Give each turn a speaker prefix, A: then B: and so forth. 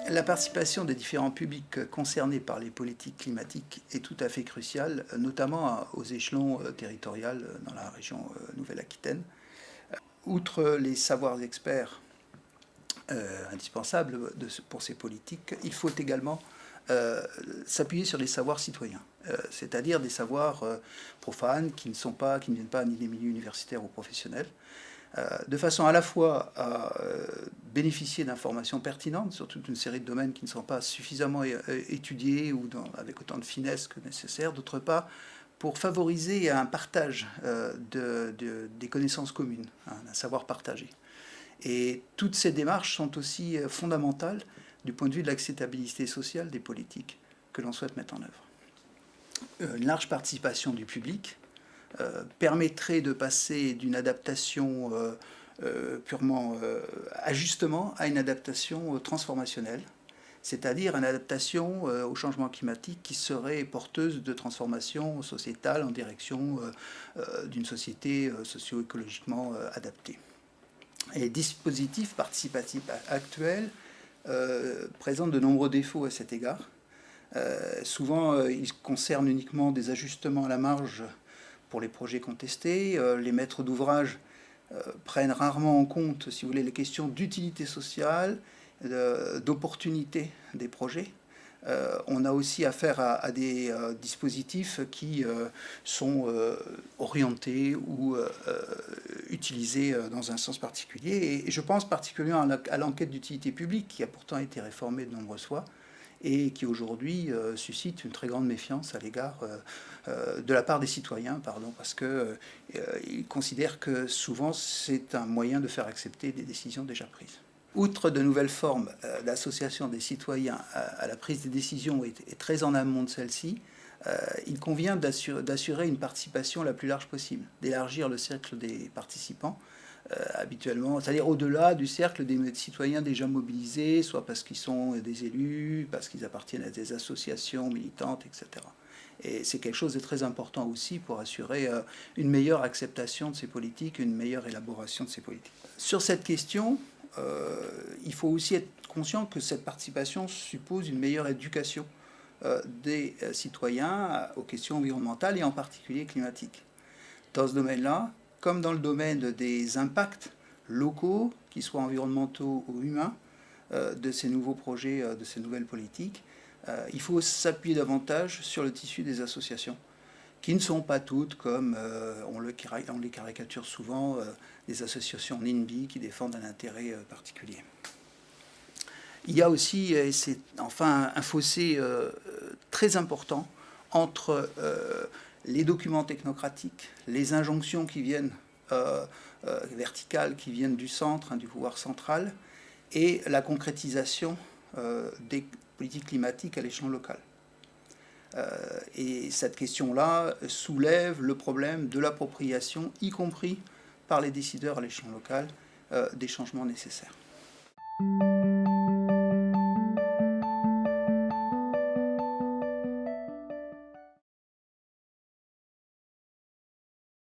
A: La participation des différents publics concernés par les politiques climatiques est tout à fait cruciale, notamment aux échelons territoriaux dans la région Nouvelle-Aquitaine. Outre les savoirs experts indispensables pour ces politiques, il faut également s'appuyer sur les savoirs citoyens, c'est-à-dire des savoirs profanes qui ne viennent pas ni des milieux universitaires ou professionnels, de façon à la fois à bénéficier d'informations pertinentes sur toute une série de domaines qui ne sont pas suffisamment étudiés ou avec autant de finesse que nécessaire, d'autre part pour favoriser un partage des connaissances communes, un savoir partagé. Et toutes ces démarches sont aussi fondamentales du point de vue de l'acceptabilité sociale des politiques que l'on souhaite mettre en œuvre. Une large participation du public permettrait de passer d'une adaptation purement ajustement à une adaptation transformationnelle, c'est-à-dire une adaptation au changement climatique qui serait porteuse de transformation sociétale en direction d'une société socio-écologiquement adaptée. Et les dispositifs participatifs actuels présentent de nombreux défauts à cet égard. Souvent, ils concernent uniquement des ajustements à la marge pour les projets contestés. Les maîtres d'ouvrage prennent rarement en compte, si vous voulez, les questions d'utilité sociale, d'opportunité des projets. On a aussi affaire à des dispositifs qui sont orientés ou utilisés dans un sens particulier. Et je pense particulièrement à l'enquête d'utilité publique, qui a pourtant été réformée de nombreuses fois, et qui aujourd'hui suscite une très grande méfiance à l'égard de la part des citoyens, parce qu'ils considèrent que souvent c'est un moyen de faire accepter des décisions déjà prises. Outre de nouvelles formes d'association des citoyens à la prise des décisions et très en amont de celle-ci, il convient d'assurer une participation la plus large possible, d'élargir le cercle des participants, habituellement, c'est-à-dire au-delà du cercle des citoyens déjà mobilisés, soit parce qu'ils sont des élus, parce qu'ils appartiennent à des associations militantes, etc. Et c'est quelque chose de très important aussi pour assurer une meilleure acceptation de ces politiques, une meilleure élaboration de ces politiques. Sur cette question, il faut aussi être conscient que cette participation suppose une meilleure éducation des citoyens aux questions environnementales et en particulier climatiques. Dans ce domaine-là, comme dans le domaine des impacts locaux, qu'ils soient environnementaux ou humains, de ces nouveaux projets, de ces nouvelles politiques, il faut s'appuyer davantage sur le tissu des associations, qui ne sont pas toutes, comme on les caricature souvent, des associations NIMBY qui défendent un intérêt particulier. Il y a aussi, et c'est enfin un fossé très important entre les documents technocratiques, les injonctions qui viennent verticales, qui viennent du centre, du pouvoir central, et la concrétisation des politiques climatiques à l'échelon local. Et cette question-là soulève le problème de l'appropriation, y compris par les décideurs à l'échelon local, des changements nécessaires.